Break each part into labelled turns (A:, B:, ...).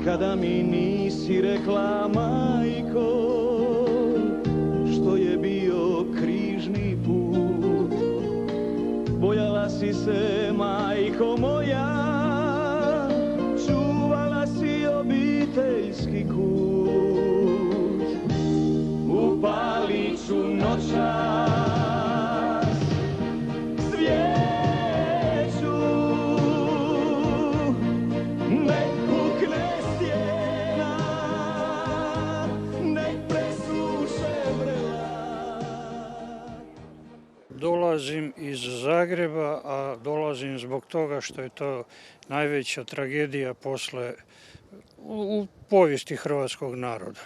A: Nikada mi nisi rekla, majko, što je bio križni put. Bojala si se, majko moja, čuvala si obiteljski kut. Upalit ću noćas svijeću, nek pukne stijena, nek presuše vrela.
B: Dolazim iz Zagreba, a dolazim zbog toga što je to najveća tragedija u povijesti hrvatskog naroda.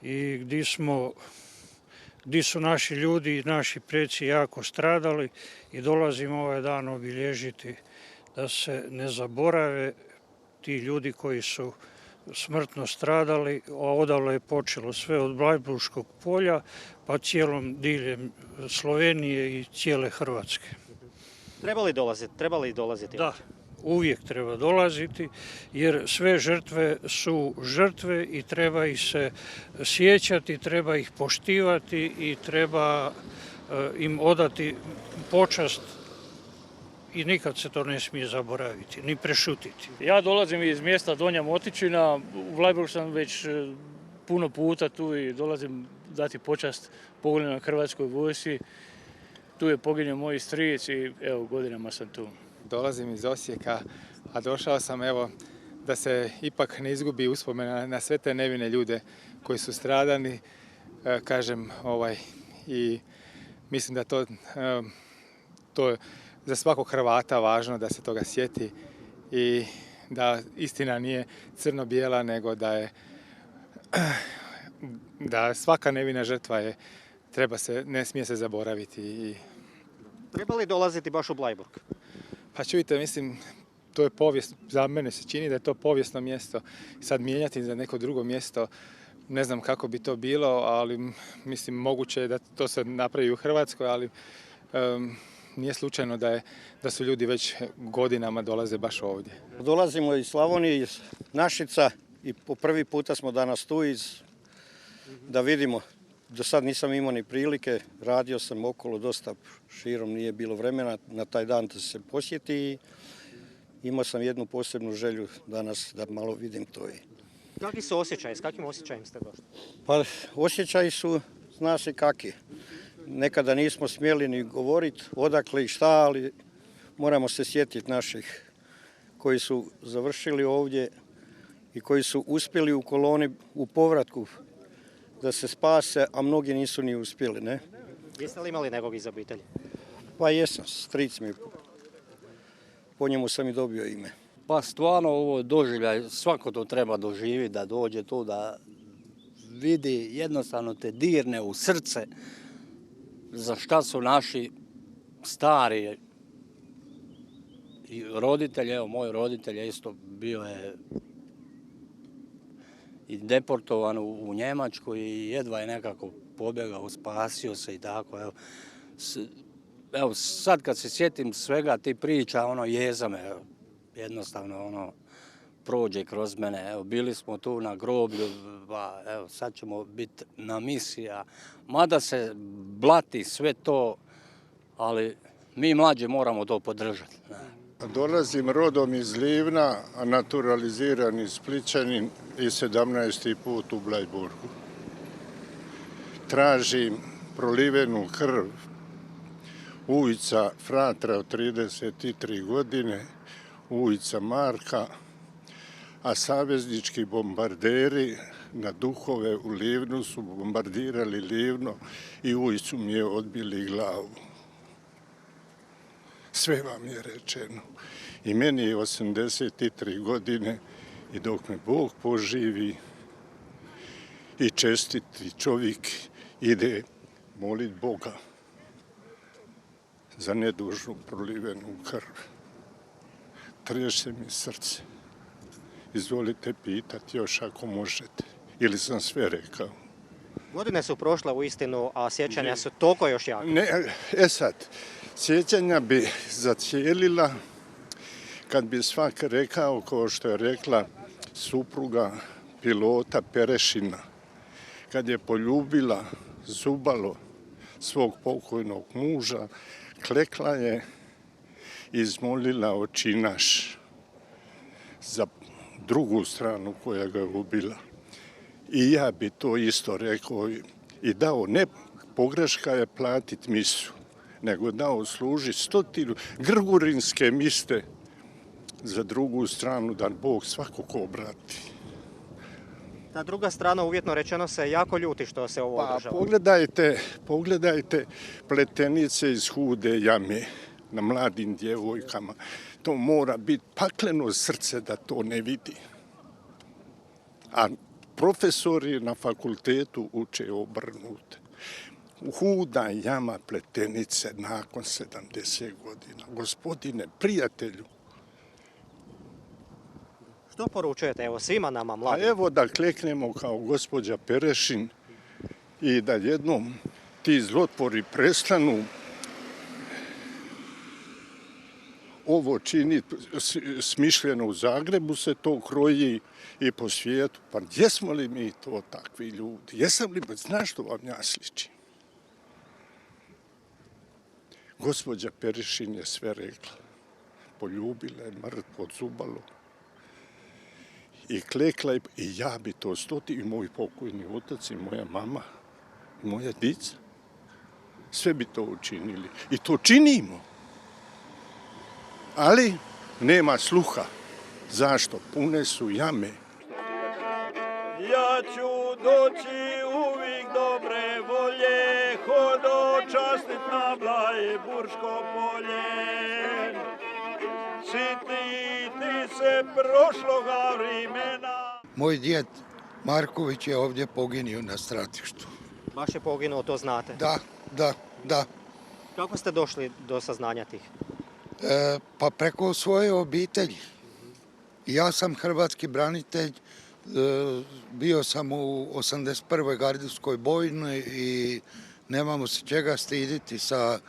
B: I gdje su naši ljudi i naši preci jako stradali i dolazim ovaj dan obilježiti da se ne zaborave ti ljudi koji su smrtno stradali, a odavle je počelo sve od Blajburškog polja pa cijelom diljem Slovenije i cijele Hrvatske.
C: Treba li dolaziti?
B: Da, uvijek treba dolaziti jer sve žrtve su žrtve i treba ih se sjećati, treba ih poštivati i treba im odati počast i nikad se to ne smije zaboraviti, ni prešutiti.
D: Ja dolazim iz mjesta Donja Motičina, u Bleiburgu sam već puno puta tu i dolazim dati počast poginuloj Hrvatskoj vojsci. Tu je poginuo moj stric i evo godinama sam tu.
E: Dolazim iz Osijeka, a došao sam da se ipak ne izgubi uspomena na sve te nevine ljude koji su stradani, i mislim da to je za svakog Hrvata važno da se toga sjeti i da istina nije crno-bijela, nego da svaka nevina žrtva ne smije se zaboraviti.
C: Treba li dolaziti baš u Bleiburg?
E: Pa čujte, mislim, to je povijest, za mene se čini da je to povijesno mjesto. Sad mijenjati za neko drugo mjesto, ne znam kako bi to bilo, ali mislim moguće je da to se napravi u Hrvatskoj, ali nije slučajno da su ljudi već godinama dolaze baš ovdje.
F: Dolazimo iz Slavonije, iz Našica i po prvi puta smo danas tu da vidimo. Do sad nisam imao ni prilike, radio sam okolo dosta širom, nije bilo vremena na taj dan da se posjeti i imao sam jednu posebnu želju danas da malo vidim to.
C: Kakvi su osjećaji? S kakvim osjećajem ste došli?
F: Pa osjećaji su, zna se kakvi. Nekada nismo smjeli ni govoriti odakle i šta, ali moramo se sjetiti naših koji su završili ovdje i koji su uspjeli u koloni u povratku da se spase, a mnogi nisu ni uspjeli, ne?
C: Jeste li imali nekog iz obitelji?
F: Pa jesam, stric mi, po njemu sam i dobio ime.
G: Pa stvarno ovo doživljaj, svako to treba doživjeti, da dođe tu, da vidi, jednostavno te dirne u srce za šta su naši stari i roditelji, evo moj roditelj je isto bio je i deportovan u Njemačku i jedva je nekako pobjegao, spasio se i tako. Evo sad kad se sjetim svega ti priča, jeza me, jednostavno prođe kroz mene. Evo bili smo tu na groblju, evo sad ćemo biti na misija. Mada se blati sve to, ali mi mlađi moramo to podržati.
H: Dolazim rodom iz Livna, a naturalizirani Splićanin i 17. put u Bleiburgu. Tražim prolivenu krv ujica Fratra od 33 godine, ujica Marka, a saveznički bombarderi na duhove u Livnu su bombardirali Livno i ujicu mi je odbili glavu. Sve vam je rečeno. I meni je 83 godine i dok me Bog poživi i čestiti čovjek ide molit Boga za nedužnu prolivenu krv. Treše mi srce. Izvolite pitati još ako možete. Ili sam sve rekao.
C: Godine su prošle u istinu, a sjećanja su toliko još jaka.
H: Sad, sjećanja bi zacijelila kad bi svak rekao, kao što je rekla supruga pilota Perešina, kad je poljubila Zubalo, svog pokojnog muža, klekla je i izmolila očinaš za drugu stranu koja ga je ubila. I ja bi to isto rekao i dao, ne pogreška je platiti misu, nego dao služi 100 grgurinske miste za drugu stranu, da Bog svakog obrati.
C: Ta druga strana, uvjetno rečeno, se jako ljuti što se ovo održava.
H: Pogledajte pletenice iz Hude jame na mladim djevojkama. To mora biti pakleno srce da to ne vidi. A profesori na fakultetu uče obrnute. Huda jama pletenice nakon 70 godina. Gospodine, prijatelju.
C: Što poručujete evo svima nama mladim?
H: A evo da kleknemo kao gospođa Perešin i da jednom ti zlotvori prestanu. Ovo čini smišljeno u Zagrebu, se to kroji i po svijetu. Pa jesmo li mi to takvi ljudi? Jesam li, znaš što vam ja sličim? Gospođa Perešin je sve rekla. Poljubila je mrtvo Zubalo. I klekla i ja bi to i moj pokojni otac i moja mama i moja dica. Sve bi to učinili. I to činimo. Ali nema sluha. Zašto? Pune su jame.
A: Ja ću doći uvijek dobre volje, hodočastit na Blajburško polje. Sititi se prošloga vremena.
I: Moj djed Marković je ovdje poginio na stratištu.
C: Baš je poginuo, to znate.
I: Da.
C: Kako ste došli do saznanja tih?
I: Pa preko svoje obitelji. Ja sam hrvatski branitelj, bio sam u 81. gardijskoj bojni i nemamo se čega stiditi sa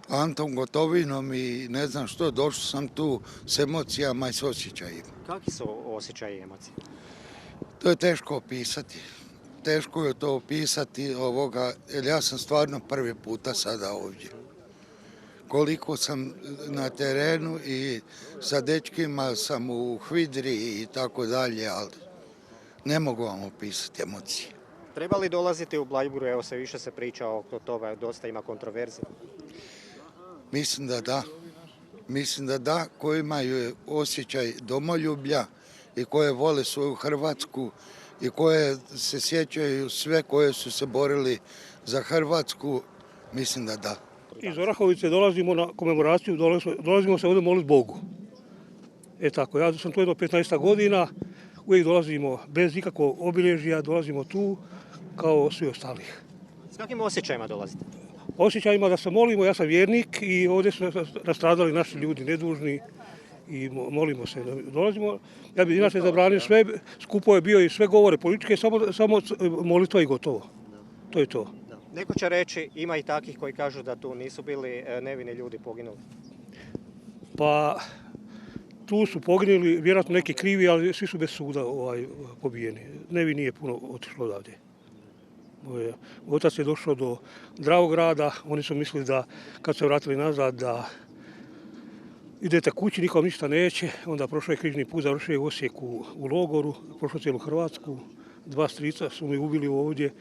I: Antom Gotovinom i ne znam što, došao sam tu s emocijama i s osjećajima.
C: Kakvi su osjećaji i emocije?
I: To je teško opisati. Teško je to opisati jer ja sam stvarno prvi puta sada ovdje. Koliko sam na terenu i sa dečkima sam u Hvidri i tako dalje, ali ne mogu vam opisati emocije.
C: Treba li dolaziti u Bleiburgu? Evo sve više se priča oko toga, dosta ima kontroverzije.
I: Mislim da da. Mislim da da, koji imaju osjećaj domoljublja i koje vole svoju Hrvatsku i koje se sjećaju sve koje su se borili za Hrvatsku, mislim da da.
B: Iz Orahovice dolazimo na komemoraciju, dolazimo se ovdje moliti Bogu. Tako, ja sam tu jedno 15 godina, uvijek dolazimo bez ikakvog obilježja, dolazimo tu kao svi ostalih.
C: S kakvim osjećajima dolazite?
B: Osjećajima da se molimo, ja sam vjernik i ovdje su nastradali naši ljudi nedužni i molimo se da dolazimo. Ja bi inače zabranio sve, skupo je bio i sve govore političke, samo molitva i gotovo. To je to.
C: Neko će reći, ima i takvih koji kažu da tu nisu bili nevini ljudi poginuli.
B: Pa tu su poginuli vjerojatno neki krivi, ali svi su bez suda pobijeni. Nevi nije puno otišlo odavdje. Moj otac je došao do Dravograda, oni su mislili da kad se vratili nazad da idete kući, nikom ništa neće, onda prošao je križni put, završio je u Osijeku u logoru, prošao cijelu Hrvatsku, 2 strica su mi ubili ovdje,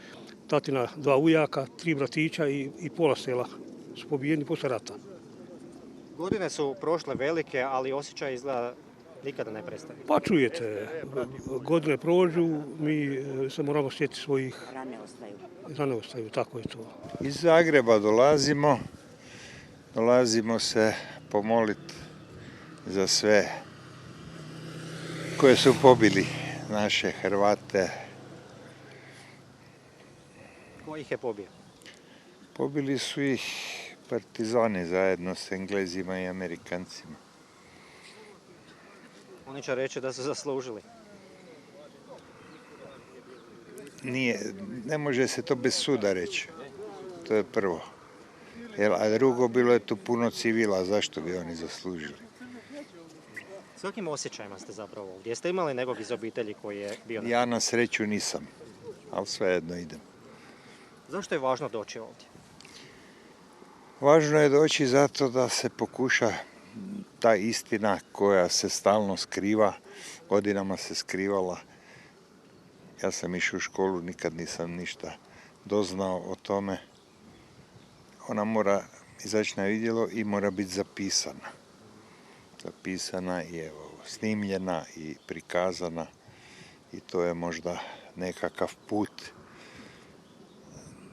B: tatina 2 ujaka, 3 bratića i pola sela su pobijeni poslije rata.
C: Godine su prošle velike, ali osjećaj izgleda nikada ne prestaje.
B: Pa čujete, godine prođu, mi se moramo sjetiti svojih... Rane ostaju, tako je to.
J: Iz Zagreba dolazimo se pomoliti za sve koje su pobili naše Hrvate.
C: Ko ih je pobio?
J: Pobili su ih partizani zajedno s Englezima i Amerikancima.
C: Oni će reći da su zaslužili.
J: Ne može se to bez suda reći. To je prvo. A drugo, bilo je tu puno civila, zašto bi oni zaslužili?
C: kakvim osjećajima ste zapravo ovdje? Jeste imali nekog iz obitelji koji je bio na...
J: Ja na sreću nisam, ali svejedno idem.
C: Zašto je važno doći ovdje?
J: Važno je doći zato da se pokuša ta istina koja se stalno skriva, godinama se skrivala. Ja sam išao u školu, nikad nisam ništa doznao o tome. Ona mora izaći na vidjelo i mora biti zapisana. Zapisana i evo, snimljena i prikazana i to je možda nekakav put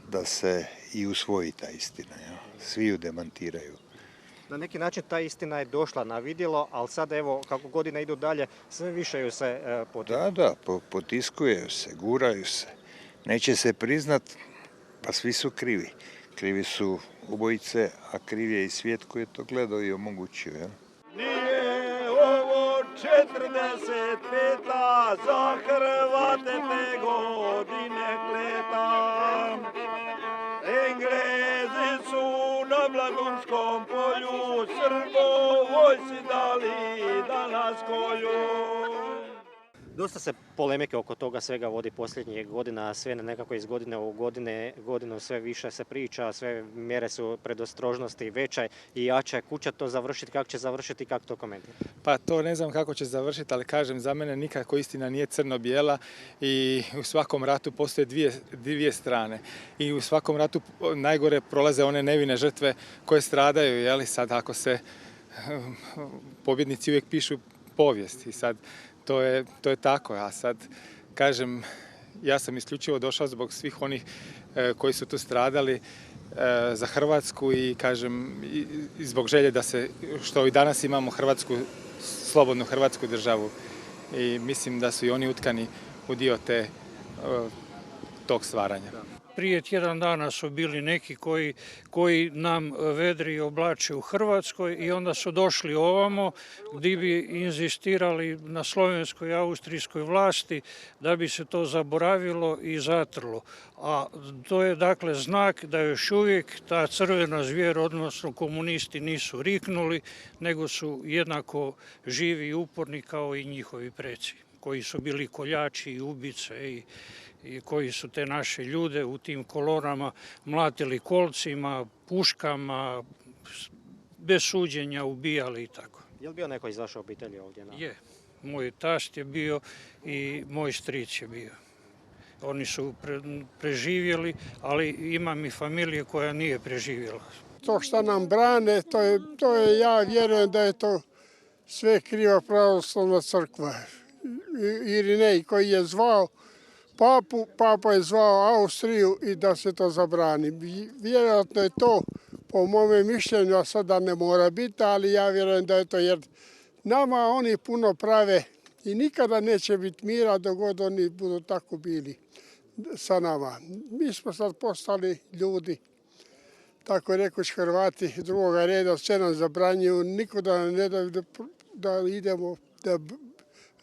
J: da se i usvoji ta istina. Ja. Svi ju demantiraju.
C: Na neki način ta istina je došla na vidjelo, ali sad evo kako godine idu dalje, sve više ju se potiskuje.
J: Da, potiskuju se, guraju se. Neće se priznat, pa svi su krivi. Krivi su ubojice, a kriv je i svijet koji je to gledao i omogućio. Ja.
A: Nije ovo 45. za Hrvate te godine kleta. Englezi su na Blagunskom polju, Srbo vojsi dali da nas kolju.
C: Dosta se polemike oko toga svega vodi posljednjih godina, sve nekako iz godine u godinu sve više se priča, sve mjere su predostrožnosti veće i jače. Kud će to završiti, kako će završiti i kako to komentirati?
E: Pa to ne znam kako će završiti, ali kažem, za mene nikako istina nije crno-bijela i u svakom ratu postoje dvije strane. I u svakom ratu najgore prolaze one nevine žrtve koje stradaju, jeli? Sad ako se pobjednici uvijek pišu povijest i sad to je tako, a sad kažem, ja sam isključivo došao zbog svih onih koji su tu stradali za Hrvatsku i kažem i zbog želje da se, što i danas imamo slobodnu Hrvatsku državu i mislim da su i oni utkani u dio tog stvaranja.
B: Prije tjedan dana su bili neki koji nam vedri oblače u Hrvatskoj i onda su došli ovamo gdje bi inzistirali na slovenskoj i austrijskoj vlasti da bi se to zaboravilo i zatrlo. A to je dakle znak da još uvijek ta crvena zvijer, odnosno komunisti nisu riknuli, nego su jednako živi i uporni kao i njihovi preci, koji su bili koljači i ubice i koji su te naše ljude u tim kolonama mlatili kolcima, puškama, bez suđenja ubijali i tako.
C: Je li bio neko iz vaše obitelji ovdje?
B: Je. Moj tast je bio i moj stric je bio. Oni su preživjeli, ali imam i familije koja nije preživjela.
K: To što nam brane, to je ja vjerujem da je to sve kriva pravoslavna crkva. Irinej koji je zvao papu, papa je zvao Austriju i da se to zabrani. Vjerojatno je to, po mome mišljenju, a sada ne mora biti, ali ja vjerujem da je to jer nama oni puno prave i nikada neće biti mira dok god oni budu tako bili sa nama. Mi smo sad postali ljudi, tako rekuć Hrvati drugoga reda, sve nam zabranjuju, niko da nam ne da idemo, da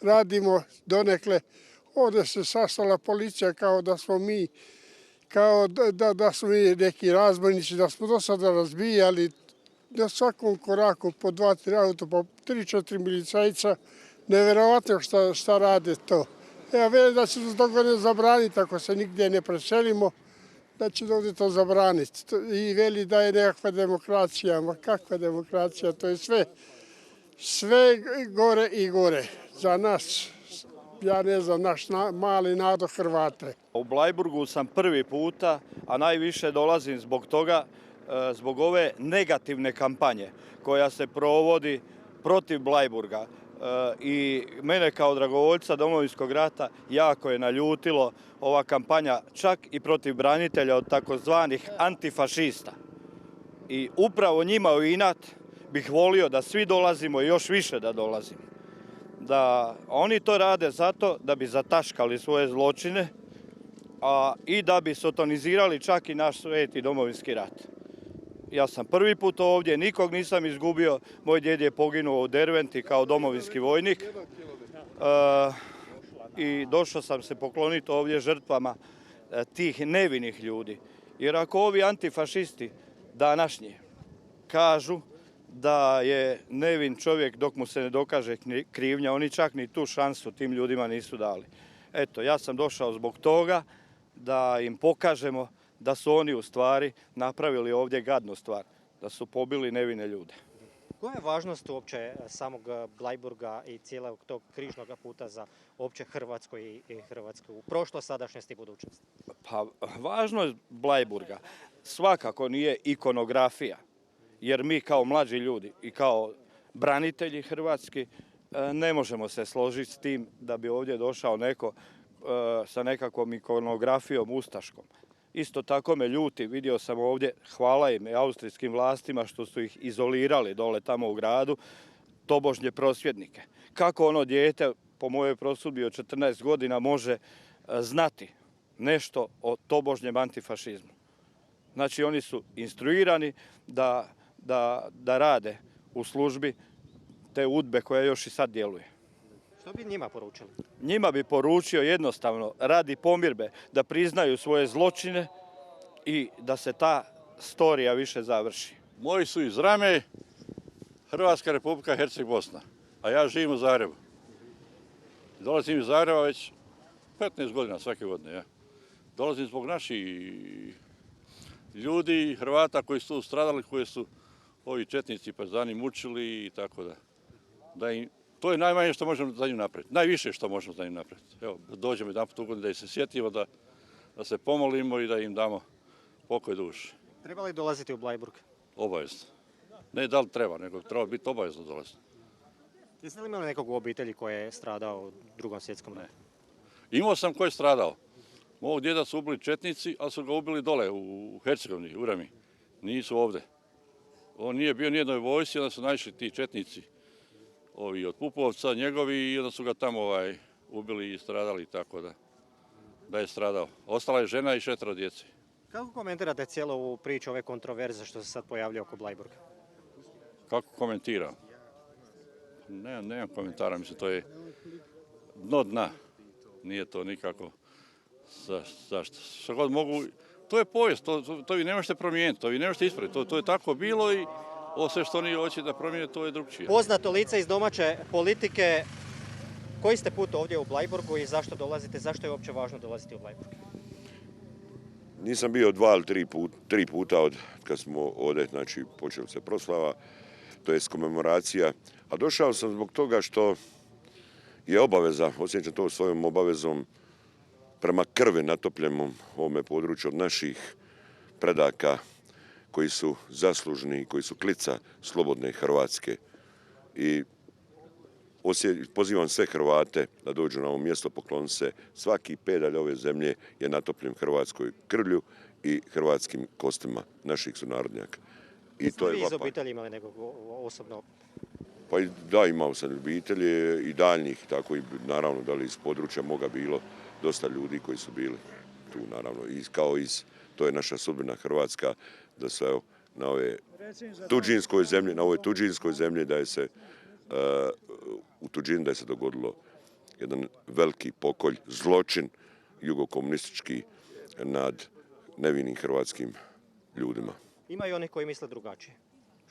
K: radimo donekle. Ovdje se sastala policija kao da smo mi, da smo mi neki razbojnici, da smo do sada razbijali na svakom koraku po 2-3 auto, po 3-4 milicajca. Nevjerovatno šta rade to. Ja vjerujem da će to ne zabraniti ako se nigdje ne preselimo, da će ovdje to zabraniti. I veli da je nekakva demokracija, ma kakva demokracija, to je sve gore i gore za nas. Ja ne znam, naš mali narod Hrvate.
A: U Bleiburgu sam prvi puta, a najviše dolazim zbog toga, zbog ove negativne kampanje koja se provodi protiv Bleiburga. I mene kao dragovoljca Domovinskog rata jako je naljutilo ova kampanja čak i protiv branitelja od takozvanih antifašista. I upravo njima u inat bih volio da svi dolazimo i još više da dolazimo. Da oni to rade zato da bi zataškali svoje zločine i da bi sotonizirali čak i naš sveti Domovinski rat. Ja sam prvi put ovdje, nikog nisam izgubio, moj djed je poginuo u Derventi kao domovinski vojnik i došao sam se pokloniti ovdje žrtvama tih nevinih ljudi. Jer ako ovi antifašisti današnji kažu da je nevin čovjek dok mu se ne dokaže krivnja. Oni čak ni tu šansu tim ljudima nisu dali. Eto, ja sam došao zbog toga da im pokažemo da su oni u stvari napravili ovdje gadnu stvar, da su pobili nevine ljude.
C: Koja je važnost uopće samog Bleiburga i cijelog tog križnog puta za opće Hrvatsku i Hrvatsku u prošlost, sadašnjosti i budućnosti?
A: Pa važnost Bleiburga svakako nije ikonografija, jer mi kao mlađi ljudi i kao branitelji hrvatski ne možemo se složiti s tim da bi ovdje došao neko sa nekakvom ikonografijom ustaškom. Isto tako me ljuti, vidio sam ovdje, hvala im i austrijskim vlastima što su ih izolirali dole tamo u gradu, tobožnje prosvjednike. Kako ono dijete, po mojoj prosudbi od 14 godina, može znati nešto o tobožnjem antifašizmu? Znači oni su instruirani da rade u službi te UDBE koja još i sad djeluje.
C: Što bi njima poručili?
A: Njima bi poručio jednostavno, radi pomirbe, da priznaju svoje zločine i da se ta storija više završi.
L: Moji su iz Rame, Hrvatska Republika, Herceg Bosna, a ja živim u Zagrebu. Dolazim iz Zagreba već 15 godina svake godine. Ja. Dolazim zbog naših ljudi, Hrvata koji su stradali, koji su ovi četnici partizani mučili i tako da. To je najmanje što možemo za njih napraviti. Najviše što možemo za njih napraviti. Evo, dođemo jedan put u godinu da ih se sjetimo, da se pomolimo i da im damo pokoj duše.
C: Treba li dolaziti u Bleiburg?
L: Obavezno. Ne da li treba, nego treba biti obavezno dolaziti.
C: Jeste li imali nekog u obitelji koji je stradao u Drugom svjetskom ratu?
L: Imao sam koji je stradao. Mog djeda su ubili četnici, ali su ga ubili dole u Hercegovini, u Rami. Nisu ovdje. On nije bio nijednoj vojsci, onda su naišli ti četnici. Ovi od Pupovca, njegovi, i onda su ga tamo ubili i stradali, tako da je stradao. Ostala je žena i 4 djece.
C: Kako komentirate cijelu ovu priču, ove kontroverze što se sad pojavljaju oko Bleiburga?
L: Kako komentiram? Nemam komentara, mislim, to je dno dna. Nije to nikako zašto. Što god mogu, to je povijest, to vi ne možete promijeniti, to vi ne možete ispraviti. To je tako bilo i ovo sve što oni hoće da promijene, to je drugčije.
C: Poznato lice iz domaće politike, koji ste put ovdje u Bleiburgu i zašto dolazite, zašto je uopće važno dolaziti u Bleiburg?
M: Nisam bio 2 ili 3 puta od kad smo ovdje, znači počeli se proslava, to je komemoracija, a došao sam zbog toga što je obaveza, osjećam to svojom obavezom prema krvi natopljenom ovome području od naših predaka koji su zaslužni, koji su klica slobodne Hrvatske. I pozivam sve Hrvate da dođu na ovo mjesto, pokloni se. Svaki pedalj ove zemlje je natopljen hrvatskoj krvlju i hrvatskim kostima naših sunarodnjaka.
C: Jeste li vi iz obitelji imali nekog osobno?
M: Pa da, imao sam obitelji i daljnjih, tako i naravno da li iz područja moga bilo dosta ljudi koji su bili tu, naravno, to je naša sudbina Hrvatska, da se na ove tuđinskoj zemlji, da je se u tuđini da je se dogodilo jedan veliki pokolj, zločin jugokomunistički nad nevinim hrvatskim ljudima.
C: Ima i onih koji misle drugačije.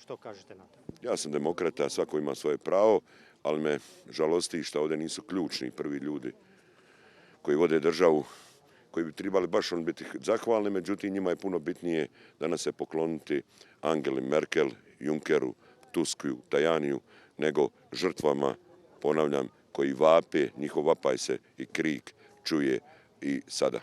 C: Što kažete na to?
M: Ja sam demokrata, svako ima svoje pravo, ali me žalosti što ovdje nisu ključni prvi ljudi koji vode državu, koji bi trebali baš biti zahvalni, međutim njima je puno bitnije danas se pokloniti Angeli Merkel, Junckeru, Tusku, Tajaniju, nego žrtvama, ponavljam, koji vape, njihov vapaj se i krik čuje i sada.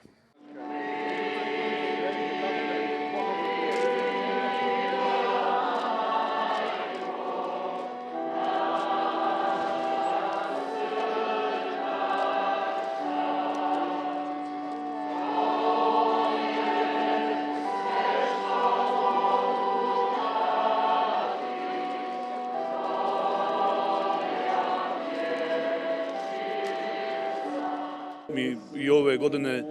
N: Mi i ove godine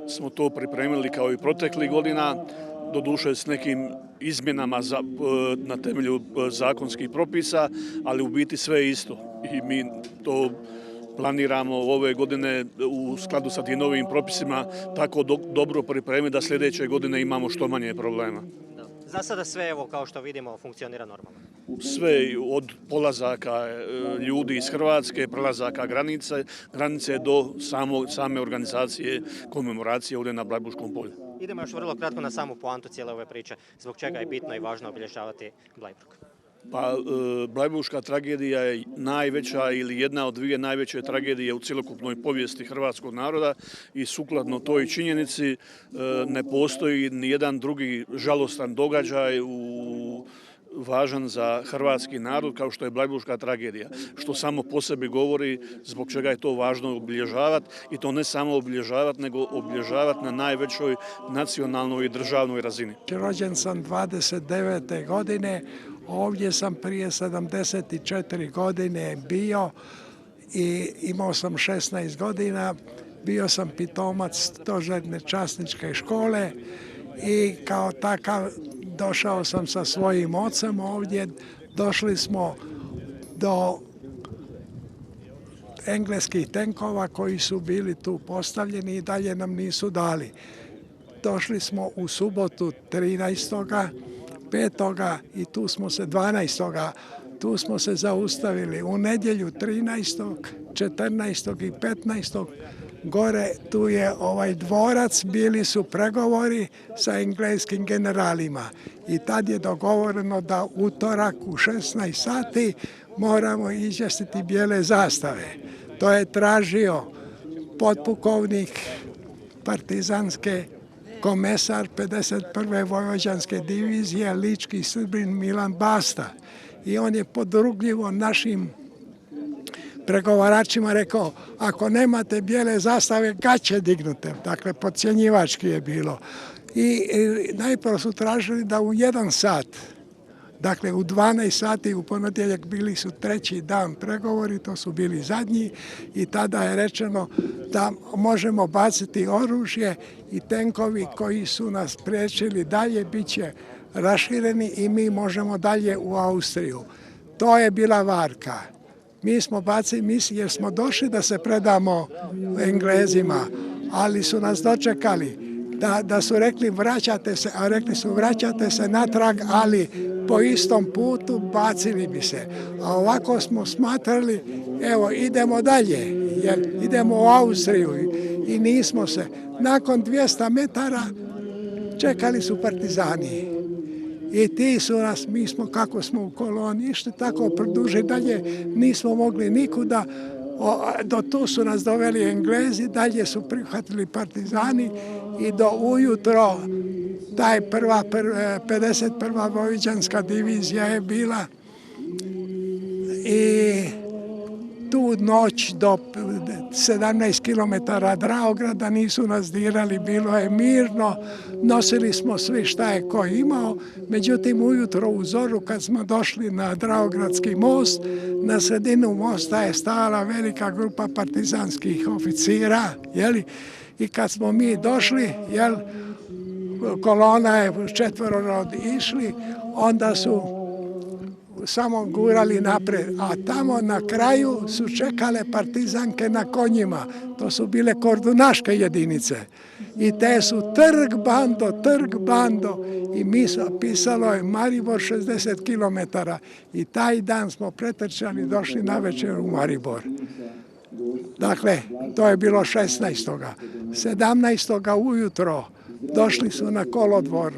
N: smo to pripremili kao i proteklih godina, doduše s nekim izmjenama na temelju zakonskih propisa, ali u biti sve isto. I mi to planiramo ove godine u skladu sa tim novim propisima tako dobro pripremiti da sljedeće godine imamo što manje problema.
C: Za sada sve, evo, kao što vidimo, funkcionira normalno.
N: Sve od polazaka ljudi iz Hrvatske, prelazaka granice do same organizacije komemoracije ovdje na Blajburškom polju.
C: Idemo još vrlo kratko na samu poantu cijele ove priče. Zbog čega je bitno i važno obilježavati Bleiburg?
N: Pa, Blajburška tragedija je najveća ili jedna od dvije najveće tragedije u cjelokupnoj povijesti hrvatskog naroda i sukladno toj činjenici ne postoji ni jedan drugi žalostan događaj važan za hrvatski narod kao što je Blajburška tragedija, što samo po sebi govori zbog čega je to važno obilježavati i to ne samo obilježavati, nego obilježavati na najvećoj nacionalnoj i državnoj razini.
O: Rođen sam 29. godine, ovdje sam prije 74 godine bio i imao sam 16 godina, bio sam pitomac stožerne časničke škole i kao takav došao sam sa svojim ocem ovdje, došli smo do engleskih tenkova koji su bili tu postavljeni i dalje nam nisu dali. Došli smo u subotu 13. 5. i tu smo se 12. tu smo se zaustavili. U nedjelju 13., 14. i 15. gore tu je ovaj dvorac, bili su pregovori sa engleskim generalima i tad je dogovoreno da utorak u 16 sati moramo izvjestiti bijele zastave. To je tražio potpukovnik partizanske komesar 51. vojvođanske divizije Lički Srbin Milan Basta i on je podrugljivo našim pregovaračima rekao, ako nemate bijele zastave, gaće dignute. Dakle, podcjenjivački je bilo. I najprvo su tražili da u 1 sat, dakle u 12 sati u ponedjeljak bili su 3. dan pregovori, to su bili zadnji i tada je rečeno da možemo baciti oružje i tenkovi koji su nas priječili dalje bit će rašireni i mi možemo dalje u Austriju. To je bila varka. Mi smo bacili misije jer smo došli da se predamo Englezima, ali su nas dočekali da su rekli vraćate se, a rekli su vraćate se natrag, ali po istom putu bacili bi se. A ovako smo smatrali, evo idemo dalje, jer idemo u Austriju i nismo se. Nakon 200 metara čekali su partizani. I ti su nas, mi smo kako smo u koloni išli, tako produže dalje, nismo mogli nikuda, do tu su nas doveli Englezi, dalje su prihvatili partizani i do ujutro taj 51. vojvođanska divizija je bila i tu noć do 17 km Dravograda nisu nas dirali, bilo je mirno, nosili smo svi šta je ko imao, međutim ujutro u zoru kad smo došli na Dravogradski most, na sredinu mosta je stala velika grupa partizanskih oficira, jeli? I kad smo mi došli, kolona je 4 išli, onda su samo gurali napred, a tamo na kraju su čekale partizanke na konjima. To su bile kordunaške jedinice. I te su trg bando i mi pisalo je Maribor 60 km i taj dan smo pretrčali, došli na večer u Maribor. Dakle, to je bilo 16. 17. ujutro došli su na kolodvor,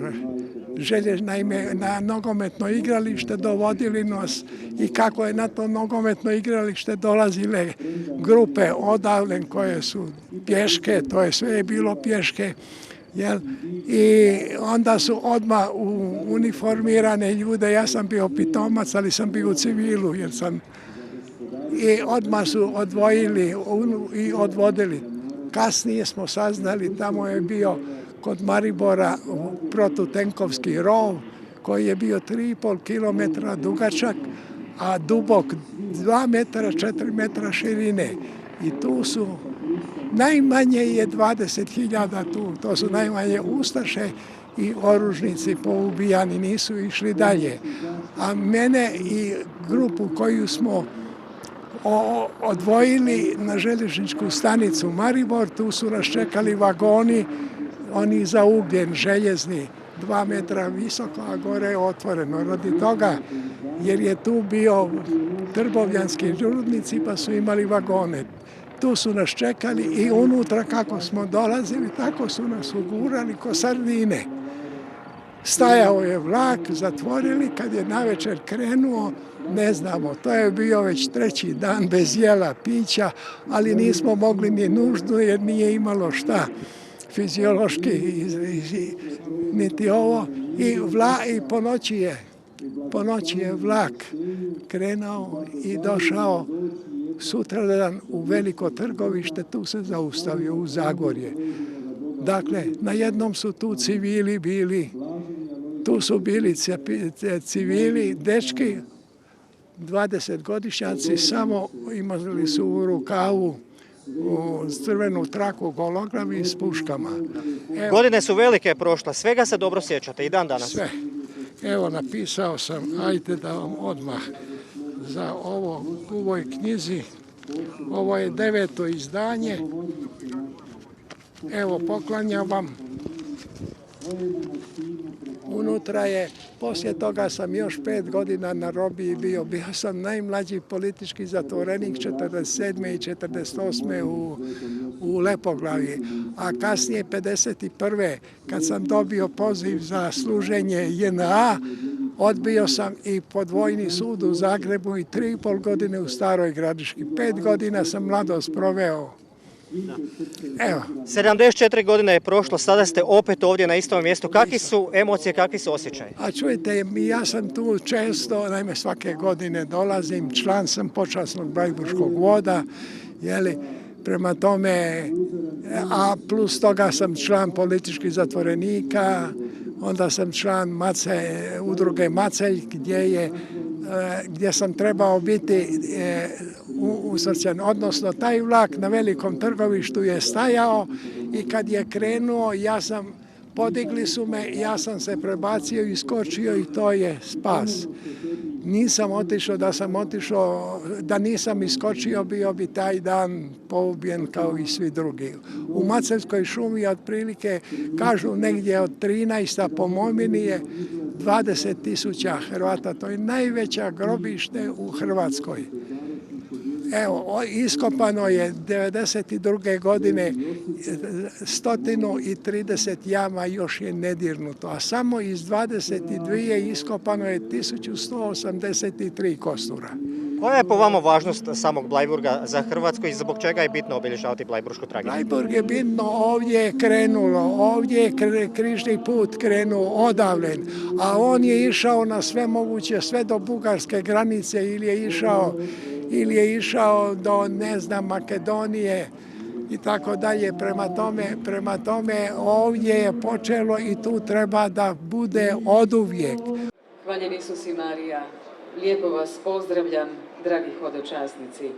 O: naime na nogometno igralište, dovodili nas i kako je na to nogometno igralište dolazile grupe odavlen koje su pješke, to je sve bilo pješke, i onda su odmah uniformirane ljude, ja sam bio pitomac, ali sam bio u civilu, i odmah su odvojili i odvodili. Kasnije smo saznali, tamo je bio kod Maribora protutenkovski rov koji je bio 3,5 km dugačak, a dubok 2 metra, 4 metra širine. I tu su najmanje je 20.000 tu, to su najmanje ustaše i oružnici poubijani, nisu išli dalje. A mene i grupu koju smo odvojili na željezničku stanicu Maribor, tu su nas čekali vagoni, oni za ugljen željezni, 2 metra visoko, a gore je otvoreno. Radi toga, jer je tu bio trbovljanski žurudnici pa su imali vagone. Tu su nas čekali i unutra kako smo dolazili, tako su nas ugurali ko sardine. Stajao je vlak, zatvorili, kad je navečer krenuo, ne znamo, to je bio već 3. dan bez jela, pića, ali nismo mogli ni nuždu jer nije imalo šta fiziološki niti ovo. I po noći je vlak krenuo i došao sutradan u veliko trgovište, tu se zaustavio u Zagorje. Dakle, na jednom su tu civili bili, tu su bili civili, dečki, 20-godišnjaci, samo imali su u rukavu crvenu traku gologlavi s puškama.
C: Godine su velike prošle, svega se dobro sjećate i dan danas.
O: Sve. Evo, napisao sam, ajde da vam odmah za ovo u ovoj knjizi, ovo je 9. izdanje. Evo, poklanjam vam. Unutra je, poslije toga sam još 5 godina na robiji bio. Bio sam najmlađi politički zatvorenik 47. i 48. u Lepoglavi. A kasnije 51. kad sam dobio poziv za služenje JNA, odbio sam i podvojni sud u Zagrebu i 3,5 godine u Staroj Gradiški. 5 godina sam mladost proveo. Evo.
C: 74 godine je prošlo, sada ste opet ovdje na istom mjestu. Kakvi su emocije, kakvi su osjećaji?
O: A čujte, ja sam tu često, naime svake godine dolazim, član sam počasnog Blajburškog voda, prema tome, a plus toga sam član političkih zatvorenika, onda sam član udruge Macelj, gdje sam trebao biti usrćen. Odnosno, taj vlak na velikom trgovištu je stajao i kad je krenuo, podigli su me, ja sam se prebacio i iskočio i to je spas. Nisam otišao, da nisam iskočio, bio bi taj dan poubijen kao i svi drugi. U Maceljskoj šumi otprilike, kažu negdje od 13, a po momini je 20.000 Hrvata. To je najveća grobište u Hrvatskoj. Evo, iskopano je 92. godine 130 jama, još je nedirnuto, a samo iz 22 iskopano je 1183 kostura.
C: Koja je po vama važnost samog Bleiburga za Hrvatsku i zbog čega je bitno obilježavati Bleiburšku tragediju?
O: Bleiburg je bitno, ovdje je krenulo, ovdje je križni put krenuo odavlen, a on je išao na sve moguće, sve do bugarske granice ili je išao do, Makedonije i tako dalje. Prema tome ovdje je počelo i tu treba da bude oduvijek.
P: Hvaljen Isus i Marija, lijepo vas pozdravljam, dragi hodočasnici.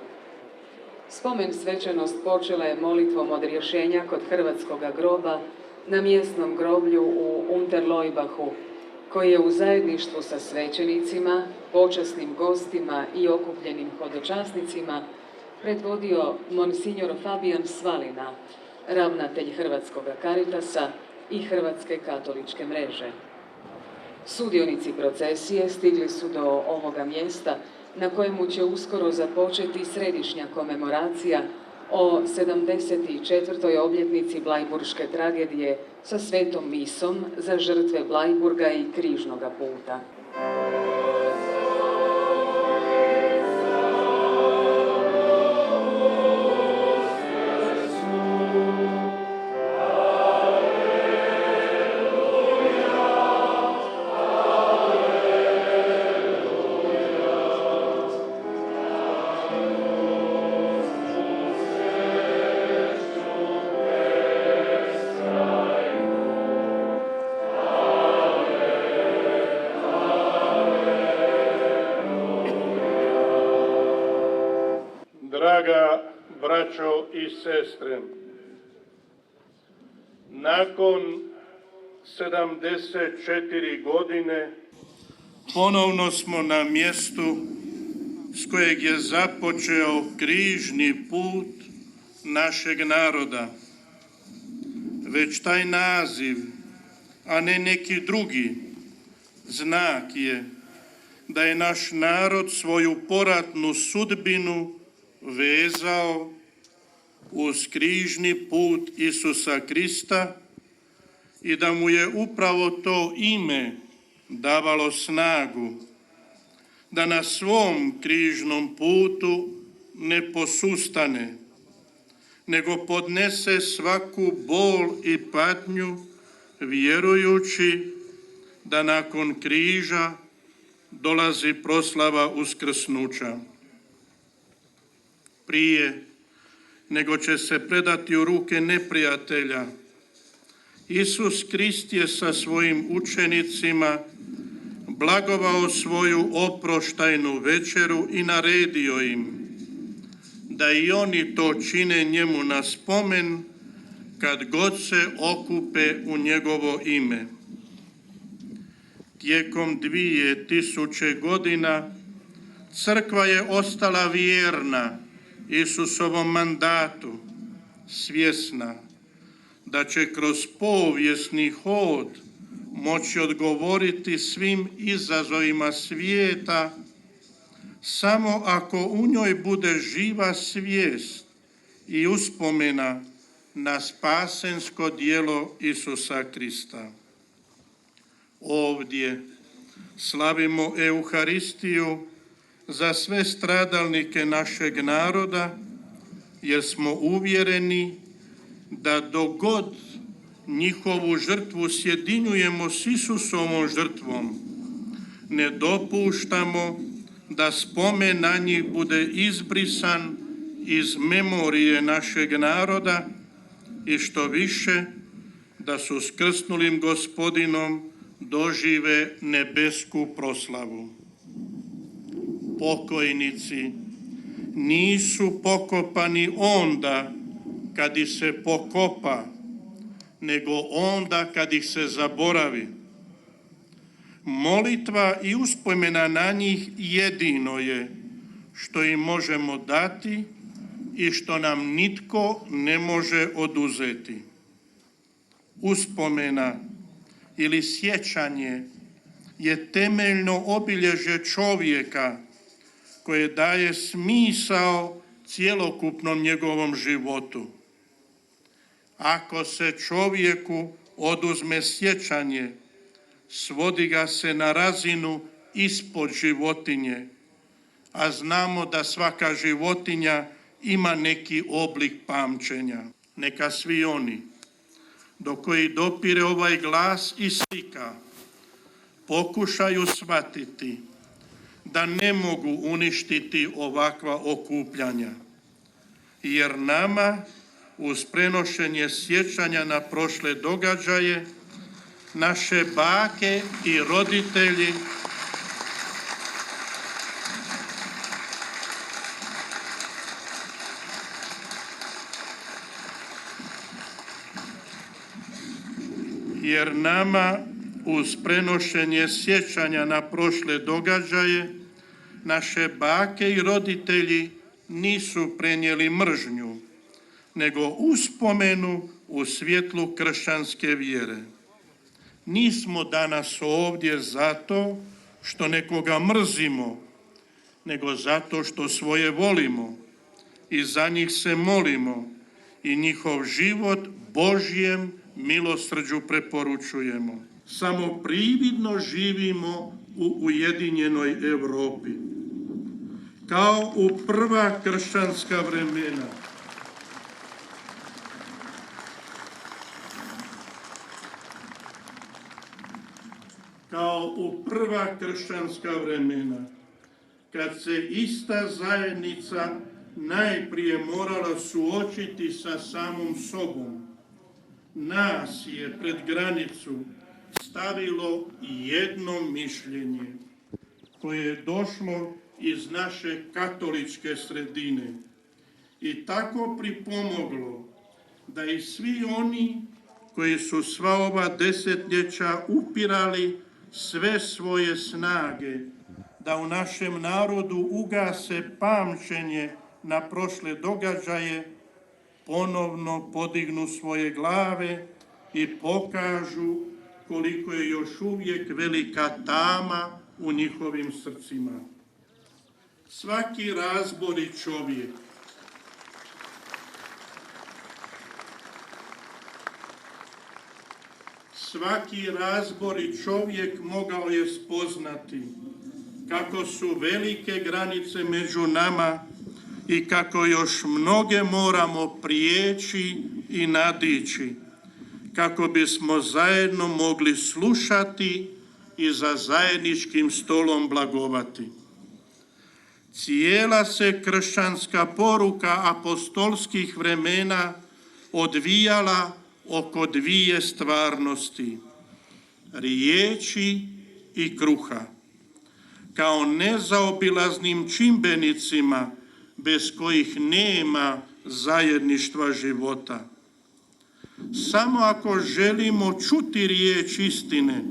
P: Spomen svečanost počela je molitvom odrješenja kod hrvatskoga groba na mjesnom groblju u Unterleubachu, koji je u zajedništvu sa svećenicima, počasnim gostima i okupljenim hodočasnicima predvodio monsignor Fabijan Svalina, ravnatelj Hrvatskog Caritasa i Hrvatske katoličke mreže. Sudionici procesije stigli su do ovoga mjesta na kojemu će uskoro započeti središnja komemoracija o 74. obljetnici Blajburške tragedije sa svetom misom za žrtve Bleiburga i križnoga puta.
Q: Draga braćo i sestre, nakon 74 godine ponovno smo na mjestu s kojeg je započeo križni put našeg naroda. Već taj naziv a ne neki drugi. Znak je da je naš narod svoju poratnu sudbinu vezao uz križni put Isusa Krista i da mu je upravo to ime davalo snagu da na svom križnom putu ne posustane, nego podnese svaku bol i patnju vjerujući da nakon križa dolazi proslava uskrsnuća. Prije nego će se predati u ruke neprijatelja, Isus Krist je sa svojim učenicima blagovao svoju oproštajnu večeru i naredio im da i oni to čine njemu na spomen kad god se okupe u njegovo ime. Tijekom 2000 godina crkva je ostala vjerna Isusovom mandatu, svjesna da će kroz povijesni hod moći odgovoriti svim izazovima svijeta samo ako u njoj bude živa svijest i uspomena na spasensko djelo Isusa Krista. Ovdje slavimo Euharistiju za sve stradalnike našeg naroda, jer smo uvjereni da dok god njihovu žrtvu sjedinjujemo s Isusovom žrtvom, ne dopuštamo da spomen na njih bude izbrisan iz memorije našeg naroda i što više da su s krsnulim Gospodinom dožive nebesku proslavu. Pokojnici nisu pokopani onda kad ih se pokopa, nego onda kad ih se zaboravi. Molitva i uspomena na njih jedino je što im možemo dati i što nam nitko ne može oduzeti. Uspomena ili sjećanje je temeljno obilježje čovjeka koje daje smisao cjelokupnom njegovom životu. Ako se čovjeku oduzme sjećanje, svodi ga se na razinu ispod životinje, a znamo da svaka životinja ima neki oblik pamćenja. Neka svi oni do koji dopire ovaj glas i slika pokušaju shvatiti da ne mogu uništiti ovakva okupljanja, jer nama uz prenošenje sjećanja na prošle događaje naše bake i roditelji uz prenošenje sjećanja na prošle događaje naše bake i roditelji nisu prenijeli mržnju, nego uspomenu u svjetlu kršćanske vjere. Nismo danas ovdje zato što nekoga mrzimo, nego zato što svoje volimo i za njih se molimo i njihov život Božjem milosrđu preporučujemo. Samo prividno živimo u ujedinjenoj Europi. Kao u prva kršćanska vremena. Kao u prva kršćanska vremena, kad se ista zajednica najprije morala suočiti sa samom sobom, nas je pred granicu stavilo jedno mišljenje koje je došlo iz naše katoličke sredine i tako pripomoglo da i svi oni koji su sva ova desetljeća upirali sve svoje snage da u našem narodu ugase pamćenje na prošle događaje, ponovno podignu svoje glave i pokažu koliko je još uvijek velika tama u njihovim srcima. Svaki razbori čovjek mogao je spoznati kako su velike granice među nama i kako još mnoge moramo prijeći i nadići, kako bismo zajedno mogli slušati i za zajedničkim stolom blagovati. Cijela se kršćanska poruka apostolskih vremena odvijala oko dvije stvarnosti, riječi i kruha, kao nezaobilaznim čimbenicima bez kojih nema zajedništva života. Samo ako želimo čuti riječ istine,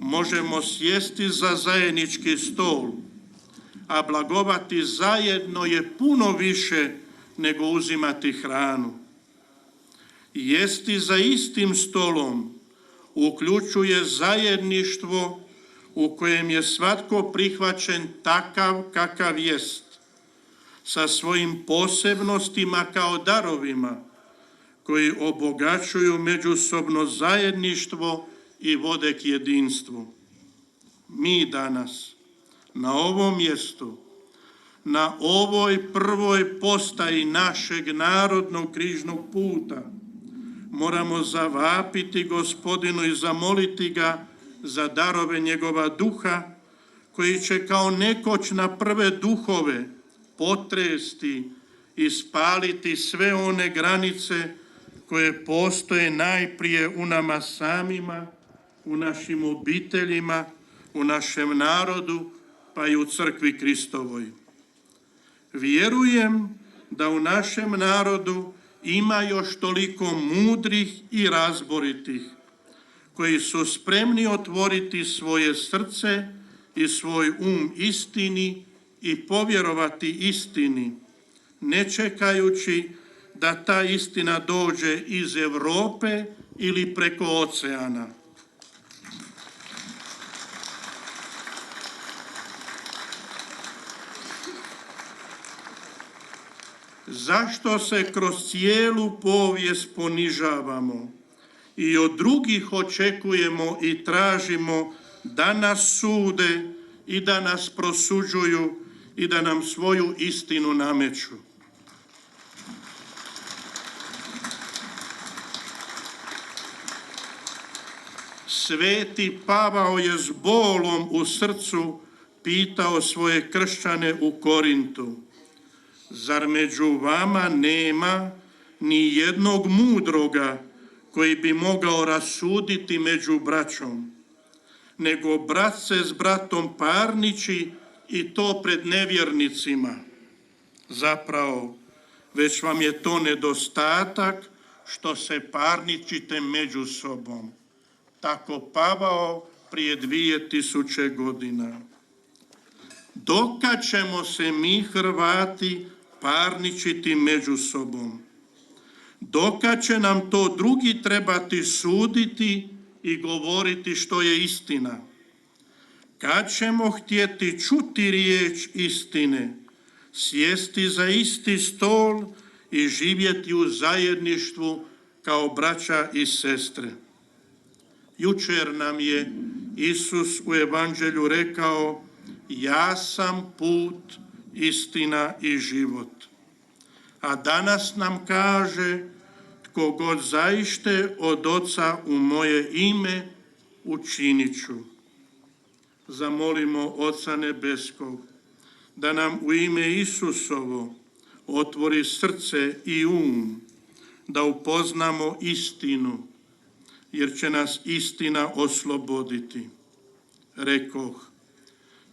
Q: možemo sjesti za zajednički stol, a blagovati zajedno je puno više nego uzimati hranu. Jesti za istim stolom uključuje zajedništvo u kojem je svatko prihvaćen takav kakav jest, sa svojim posebnostima kao darovima koji obogaćuju međusobno zajedništvo i vode k jedinstvu. Mi danas na ovom mjestu, na ovoj prvoj postaji našeg narodnog križnog puta, moramo zavapiti Gospodinu i zamoliti ga za darove njegova duha, koji će kao nekoć na prve duhove potresti i spaliti sve one granice koje postoje najprije u nama samima, u našim obiteljima, u našem narodu, pa i u crkvi Kristovoj. Vjerujem da u našem narodu ima još toliko mudrih i razboritih, koji su spremni otvoriti svoje srce i svoj istini i povjerovati istini, ne čekajući da ta istina dođe iz Europe ili preko oceana. Zašto se kroz cijelu povijest ponižavamo i od drugih očekujemo i tražimo da nas sude i da nas prosuđuju i da nam svoju istinu nameću? Sveti Pavao je s bolom u srcu pitao svoje kršćane u Korintu: zar među vama nema ni jednog mudroga koji bi mogao rasuditi među braćom, nego brat se s bratom parniči i to pred nevjernicima? Zapravo, već vam je to nedostatak što se parničite među sobom. Tako Pavao prije 2000 godina. Dokad ćemo se mi Hrvati parničiti među sobom? Dokad će nam to drugi trebati suditi i govoriti što je istina? Kad ćemo htjeti čuti riječ istine, sjesti za isti stol i živjeti u zajedništvu kao braća i sestre? Jučer nam je Isus u evanđelju rekao: ja sam put, istina i život. A danas nam kaže: tko god zaište od Oca u moje ime, učinit ću. Zamolimo Oca Nebeskog da nam u ime Isusovo otvori srce i da upoznamo istinu, jer će nas istina osloboditi. Rekoh,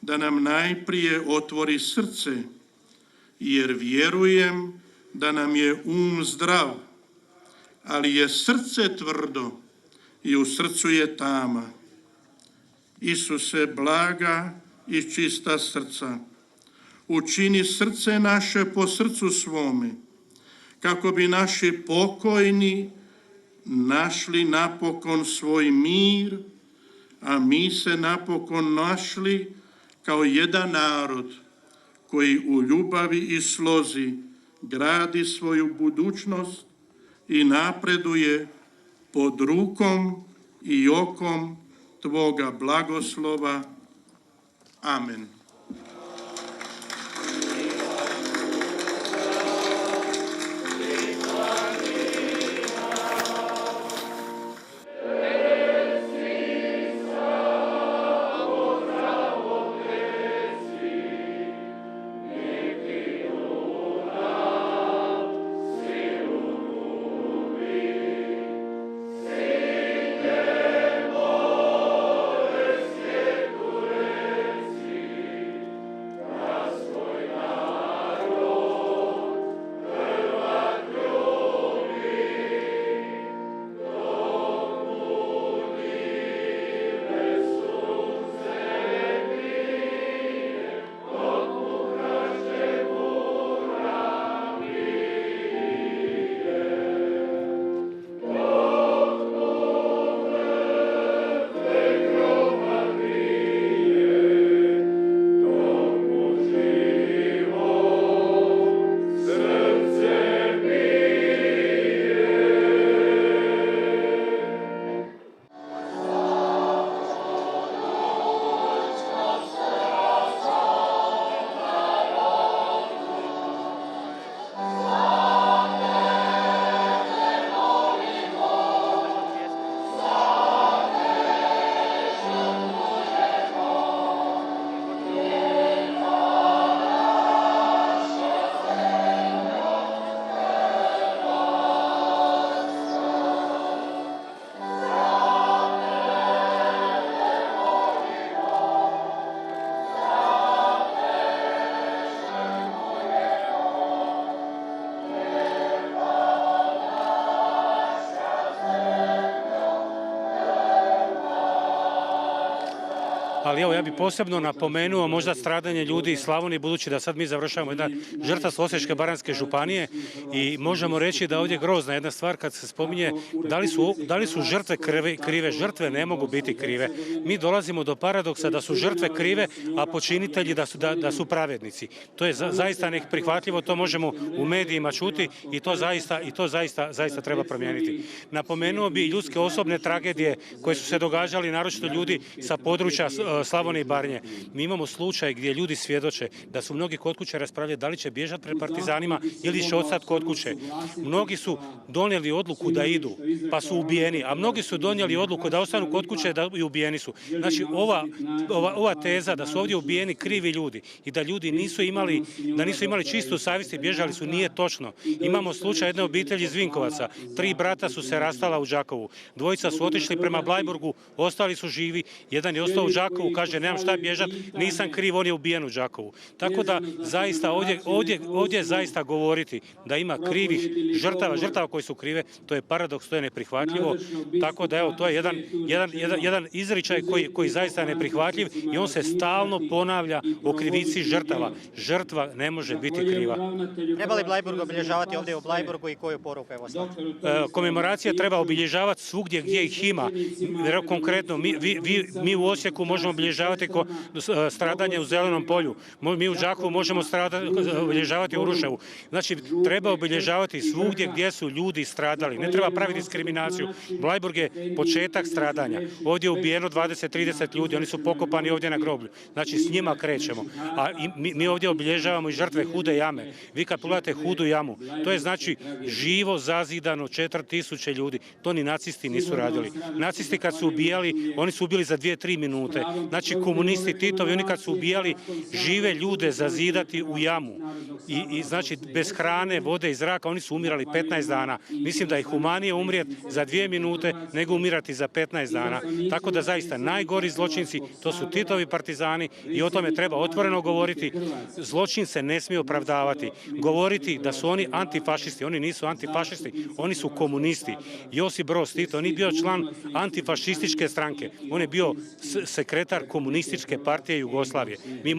Q: da nam najprije otvori srce, jer vjerujem da nam je zdrav, ali je srce tvrdo i u srcu je tama. Isuse, blaga i čista srca, učini srce naše po srcu svome, kako bi naši pokojni našli napokon svoj mir, a mi se napokon našli kao jedan narod koji u ljubavi i slozi gradi svoju budućnost i napreduje pod rukom i okom Tvoga blagoslova. Amen.
R: Ali evo, ja bih posebno napomenuo možda stradanje ljudi iz Slavonije, budući da sad mi završavamo jedna žrtva s Osječko-baranjske županije i možemo reći da ovdje grozna jedna stvar kad se spominje da li su žrtve krive. Žrtve ne mogu biti krive. Mi dolazimo do paradoksa da su žrtve krive, a počinitelji da su pravednici. To je zaista neprihvatljivo, to možemo u medijima čuti i to zaista treba promijeniti. Napomenuo bi ljudske osobne tragedije koje su se događali, naročito ljudi sa područja Slavonije i Baranje. Mi imamo slučaj gdje ljudi svjedoče da su mnogi kod kuće raspravljali da li će bježati pred partizanima ili će ostati kod kuće. Mnogi su donijeli odluku da idu, pa su ubijeni, a mnogi su donijeli odluku da ostanu kod kuće i ubijeni su. Znači, ova teza da su ovdje ubijeni krivi ljudi i da ljudi nisu imali čistu savjest i bježali su, nije točno. Imamo slučaj jedne obitelji iz Vinkovaca. 3 brata su se rastala u Đakovu. 2 su otišli prema Bleiburgu, ostali su živi. Jedan je ostao u Đakovu, kaže nemam šta bježati, nisam kriv, on je ubijen u Đakovu. Tako da zaista ovdje zaista govoriti da ima krivih žrtava koji su krive, to je paradoks, to je neprihvatljivo. Tako da evo, to je jedan izričaj koji zaista je neprihvatljiv i on se stalno ponavlja o krivici žrtava. Žrtva ne može biti kriva.
C: Treba li Bleiburg obilježavati ovdje u Bleiburgu i koju poruku je ostaviti?
R: Komemoracija treba obilježavati svugdje gdje ih ima. Konkretno, mi u Osijeku možemo obilježavati stradanje u Zelenom polju. Mi u Đakovu možemo obilježavati u Ruševu. Znači, treba obilježavati svugdje gdje su ljudi stradali. Ne treba praviti diskriminaciju. Bleiburg je početak stradanja. Ovdje je ubijeno 20-30 ljudi, oni su pokopani ovdje na groblju. Znači, s njima krećemo. A mi ovdje obilježavamo i žrtve Hude jame. Vi kad pogledate Hudu jamu, to je znači živo zazidano 4000 ljudi. To ni nacisti nisu radili. Nacisti kad su ubijali, oni su ubili za 2-3 minute. Znači, komunisti Titovi, oni kad su ubijali žive ljude zazidati u jamu i znači bez hrane, vode i zraka, oni su umirali 15 dana. Mislim da je humanije umrijeti za 2 minute nego umirati za 15 dana. Tako da zaista najgori zločinci, to su Titovi partizani i o tome treba otvoreno govoriti. Zločin se ne smije opravdavati. Govoriti da su oni antifašisti, oni nisu antifašisti, oni su komunisti. Josip Broz Tito, on je bio član antifašističke stranke. On je bio sekretar unutar komunističke partije Jugoslavije. Mi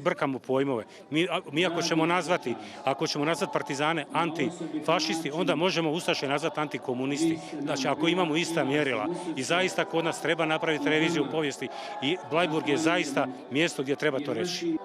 R: brkamo pojmove. Mi ako ćemo nazvati partizane antifašisti, onda možemo ustaše nazvati antikomunisti. Znači, ako imamo ista mjerila. I zaista kod nas treba napraviti reviziju povijesti i Bleiburg je zaista mjesto gdje treba to reći.